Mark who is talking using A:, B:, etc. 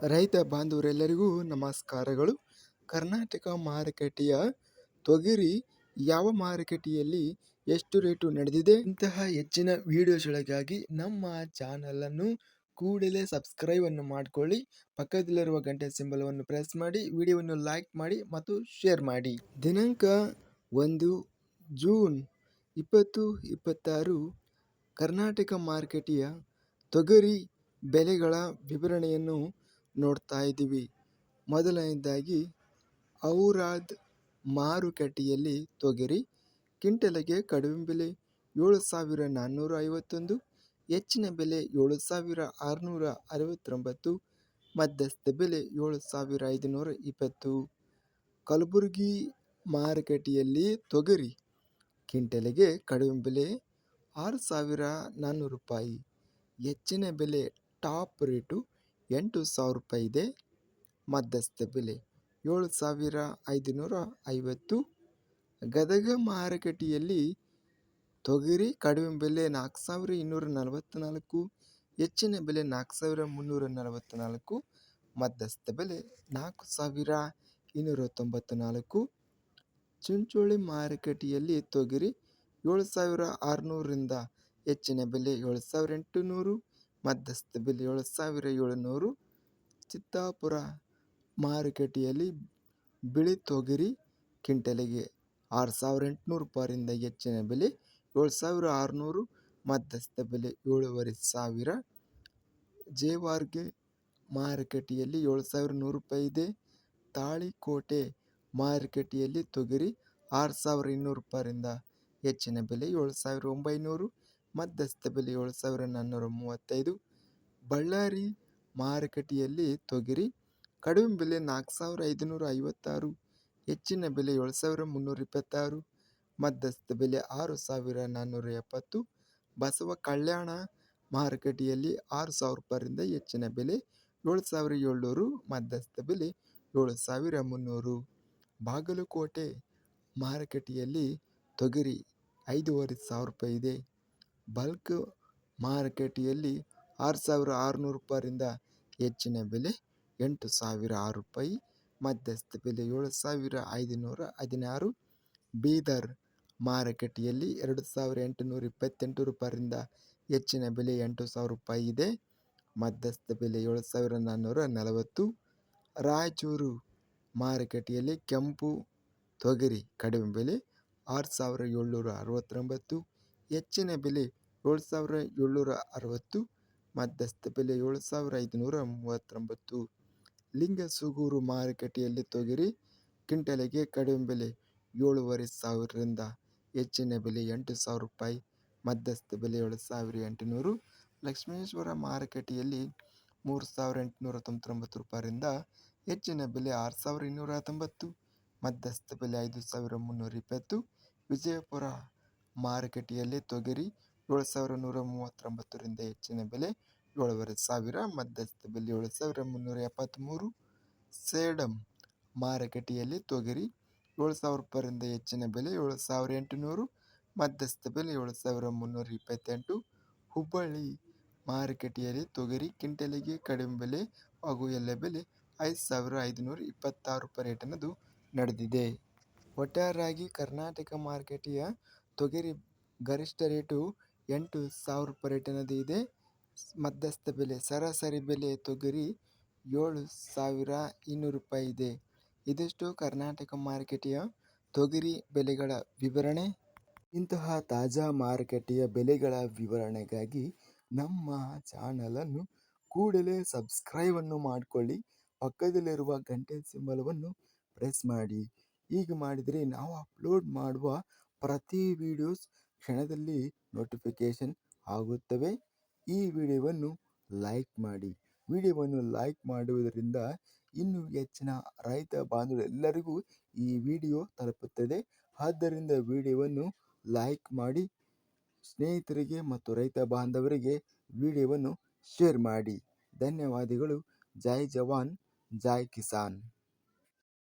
A: ರೈತ ಬಾಂಧವರೆಲ್ಲರಿಗೂ ನಮಸ್ಕಾರಗಳು. ಕರ್ನಾಟಕ ಮಾರುಕಟ್ಟೆಯ ತೊಗರಿ ಯಾವ ಮಾರುಕಟ್ಟೆಯಲ್ಲಿ ಎಷ್ಟು ರೇಟು ನಡೆದಿದೆ? ಇಂತಹ ಹೆಚ್ಚಿನ ವಿಡಿಯೋಸ್ಗಳಿಗಾಗಿ ನಮ್ಮ ಚಾನಲನ್ನು ಕೂಡಲೇ ಸಬ್ಸ್ಕ್ರೈಬ್ ಅನ್ನು ಮಾಡಿಕೊಳ್ಳಿ. ಪಕ್ಕದಲ್ಲಿರುವ ಗಂಟೆ ಸಿಂಬಲವನ್ನು ಪ್ರೆಸ್ ಮಾಡಿ, ವಿಡಿಯೋವನ್ನು ಲೈಕ್ ಮಾಡಿ ಮತ್ತು ಶೇರ್ ಮಾಡಿ. ದಿನಾಂಕ 1 ಜೂನ್ 2026 ಕರ್ನಾಟಕ ಮಾರುಕಟ್ಟೆಯ ತೊಗರಿ ಬೆಲೆಗಳ ವಿವರಣೆಯನ್ನು ನೋಡ್ತಾ ಇದ್ದೀವಿ. ಮೊದಲನೇದಾಗಿ ಔರಾದ್ ಮಾರುಕಟ್ಟೆಯಲ್ಲಿ ತೊಗರಿ ಕ್ವಿಂಟಲ್ಗೆ ಕಡಿಮೆ ಬೆಲೆ 7,451, ಹೆಚ್ಚಿನ ಬೆಲೆ 7,669, ಮಧ್ಯಸ್ಥ ಬೆಲೆ 7,520. ಕಲಬುರಗಿ ಮಾರುಕಟ್ಟೆಯಲ್ಲಿ ತೊಗರಿ ಕ್ವಿಂಟಲ್ಗೆ ಕಡಿಮೆ ಬೆಲೆ 6,400 ರೂಪಾಯಿ, ಹೆಚ್ಚಿನ ಬೆಲೆ ಟಾಪ್ ರೇಟು 8,000 ರೂಪಾಯಿ ಇದೆ, ಮಧ್ಯಸ್ಥ ಬೆಲೆ 7,550. ಗದಗ ಮಾರುಕಟ್ಟೆಯಲ್ಲಿ ತೊಗರಿ ಕಡಿಮೆ ಬೆಲೆ 4,244, ಹೆಚ್ಚಿನ ಬೆಲೆ 4,344, ಮಧ್ಯಸ್ಥ ಬೆಲೆ 4,294. ಚಿಂಚೋಳಿ ಮಾರುಕಟ್ಟೆಯಲ್ಲಿ ತೊಗರಿ 7,600ರಿಂದ ಹೆಚ್ಚಿನ ಬೆಲೆ 7,800, ಮಧ್ಯಸ್ಥ ಬೆಲೆ 7,700. ಚಿತ್ತಾಪುರ ಮಾರುಕಟ್ಟೆಯಲ್ಲಿ ಬಿಳಿ ತೊಗರಿ ಕ್ವಿಂಟಲ್ಗೆ 6,800 ರೂಪಾಯಿಯಿಂದ ಹೆಚ್ಚಿನ ಬೆಲೆ 7,600, ಮಧ್ಯಸ್ಥ ಬೆಲೆ 7,500. ಜೇವರ್ಗಿ ಮಾರುಕಟ್ಟೆಯಲ್ಲಿ 7,100 ರೂಪಾಯಿ ಇದೆ. ತಾಳಿಕೋಟೆ ಮಾರುಕಟ್ಟೆಯಲ್ಲಿ ತೊಗರಿ 6,200 ರೂಪಾಯಿಯಿಂದ ಹೆಚ್ಚಿನ ಬೆಲೆ 7,900, ಮಧ್ಯಸ್ಥ ಬೆಲೆ 7,435. ಬಳ್ಳಾರಿ ಮಾರುಕಟ್ಟೆಯಲ್ಲಿ ತೊಗರಿ ಕಡಿಮೆ ಬೆಲೆ 4,556, ಹೆಚ್ಚಿನ ಬೆಲೆ 7,326, ಮಧ್ಯಸ್ಥ ಬೆಲೆ 6,470. ಬಸವ ಕಲ್ಯಾಣ ಮಾರುಕಟ್ಟೆಯಲ್ಲಿ 6,000 ರೂಪಾಯಿಯಿಂದ ಹೆಚ್ಚಿನ ಬೆಲೆ 7,700, ಮಧ್ಯಸ್ಥ ಬೆಲೆ 7,300. ಬಾಗಲಕೋಟೆ ಮಾರುಕಟ್ಟೆಯಲ್ಲಿ ತೊಗರಿ 5,500 ರೂಪಾಯಿ ಇದೆ. ಬಲ್ಕ್ ಮಾರುಕಟ್ಟೆಯಲ್ಲಿ 6,600 ರೂಪಾಯಿಯಿಂದ ಹೆಚ್ಚಿನ ಬೆಲೆ 8,006 ರೂಪಾಯಿ, ಮಧ್ಯಸ್ಥ ಬೆಲೆ 7,516. ಬೀದರ್ ಮಾರುಕಟ್ಟೆಯಲ್ಲಿ 2,828 ರೂಪಾಯಿಯಿಂದ ಹೆಚ್ಚಿನ ಬೆಲೆ 8,000 ರೂಪಾಯಿ ಇದೆ, ಮಧ್ಯಸ್ಥ ಬೆಲೆ 7,440. ರಾಯಚೂರು ಮಾರುಕಟ್ಟೆಯಲ್ಲಿ ಕೆಂಪು ತೊಗರಿ ಕಡಿಮೆ ಬೆಲೆ 6,769, ಹೆಚ್ಚಿನ ಬೆಲೆ 7,760, ಮಧ್ಯಸ್ಥ ಬೆಲೆ 7,539. ಲಿಂಗಸೂಗೂರು ಮಾರುಕಟ್ಟೆಯಲ್ಲಿ ತೊಗರಿ ಕ್ವಿಂಟಲ್ಗೆ ಕಡಿಮೆ ಬೆಲೆ 7,500ರಿಂದ ಹೆಚ್ಚಿನ ಬೆಲೆ 8,000 ರೂಪಾಯಿ, ಮಧ್ಯಸ್ಥ ಬೆಲೆ 7,800. ಲಕ್ಷ್ಮೇಶ್ವರ ಮಾರುಕಟ್ಟೆಯಲ್ಲಿ 3,899 ರೂಪಾಯಿಯಿಂದ ಹೆಚ್ಚಿನ ಬೆಲೆ 6,290, ಮಧ್ಯಸ್ಥ ಬೆಲೆ 5,320. ವಿಜಯಪುರ ಮಾರುಕಟ್ಟೆಯಲ್ಲಿ ತೊಗರಿ 7,139ರಿಂದ ಹೆಚ್ಚಿನ ಬೆಲೆ 7,500, ಮಧ್ಯಸ್ಥ ಬೆಲೆ 7,373. ಸೇಡಂ ಮಾರುಕಟ್ಟೆಯಲ್ಲಿ ತೊಗರಿ 7,000 ರೂಪಾಯಿಯಿಂದ ಹೆಚ್ಚಿನ ಬೆಲೆ 7,800, ಮಧ್ಯಸ್ಥ ಬೆಲೆ 7,328. ಹುಬ್ಬಳ್ಳಿ ಮಾರುಕಟ್ಟೆಯಲ್ಲಿ ತೊಗರಿ ಕ್ವಿಂಟಲ್ಗೆ ಕಡಿಮೆ ಬೆಲೆ ಹಾಗೂ ಎಲ್ಲ ಬೆಲೆ 5,526 ರೂಪಾಯಿ ರೇಟ್ ಅನ್ನೋದು ನಡೆದಿದೆ. ಒಟ್ಟಾರೆಯಾಗಿ ಕರ್ನಾಟಕ ಮಾರುಕಟ್ಟೆಯ ತೊಗರಿ ಗರಿಷ್ಠ ರೇಟು 8,000 ರೂಪಾಯಿ ರೇಟ್ ಅನ್ನೋದು ಇದೆ. ಮಧ್ಯಸ್ಥ ಬೆಲೆ ಸರಾಸರಿ ಬೆಲೆ ತೊಗರಿ 7,200 ರೂಪಾಯಿ ಇದೆ. ಇದಿಷ್ಟು ಕರ್ನಾಟಕ ಮಾರುಕಟ್ಟೆಯ ತೊಗರಿ ಬೆಲೆಗಳ ವಿವರಣೆ. ಇಂತಹ ತಾಜಾ ಮಾರುಕಟ್ಟೆಯ ಬೆಲೆಗಳ ವಿವರಣೆಗಾಗಿ ನಮ್ಮ ಚಾನಲನ್ನು ಕೂಡಲೇ ಸಬ್ಸ್ಕ್ರೈಬ್ ಅನ್ನು ಮಾಡಿಕೊಳ್ಳಿ. ಪಕ್ಕದಲ್ಲಿರುವ ಗಂಟೆ ಸಿಂಬಲವನ್ನು ಪ್ರೆಸ್ ಮಾಡಿ. ಹೀಗೆ ಮಾಡಿದರೆ ನಾವು ಅಪ್ಲೋಡ್ ಮಾಡುವ ಪ್ರತಿ ವಿಡಿಯೋಸ್ ಕ್ಷಣದಲ್ಲಿ ನೋಟಿಫಿಕೇಷನ್ ಆಗುತ್ತವೆ. ಈ ವಿಡಿಯೋವನ್ನು ಲೈಕ್ ಮಾಡಿ. ವಿಡಿಯೋವನ್ನು ಲೈಕ್ ಮಾಡುವುದರಿಂದ ಇನ್ನೂ ಹೆಚ್ಚಿನ ರೈತ ಬಾಂಧವರೆಲ್ಲರಿಗೂ ಈ ವಿಡಿಯೋ ತಲುಪುತ್ತದೆ. ಆದ್ದರಿಂದ ವಿಡಿಯೋವನ್ನು ಲೈಕ್ ಮಾಡಿ, ಸ್ನೇಹಿತರಿಗೆ ಮತ್ತು ರೈತ ಬಾಂಧವರಿಗೆ ವಿಡಿಯೋವನ್ನು ಶೇರ್ ಮಾಡಿ. ಧನ್ಯವಾದಗಳು. ಜೈ ಜವಾನ್, ಜೈ ಕಿಸಾನ್.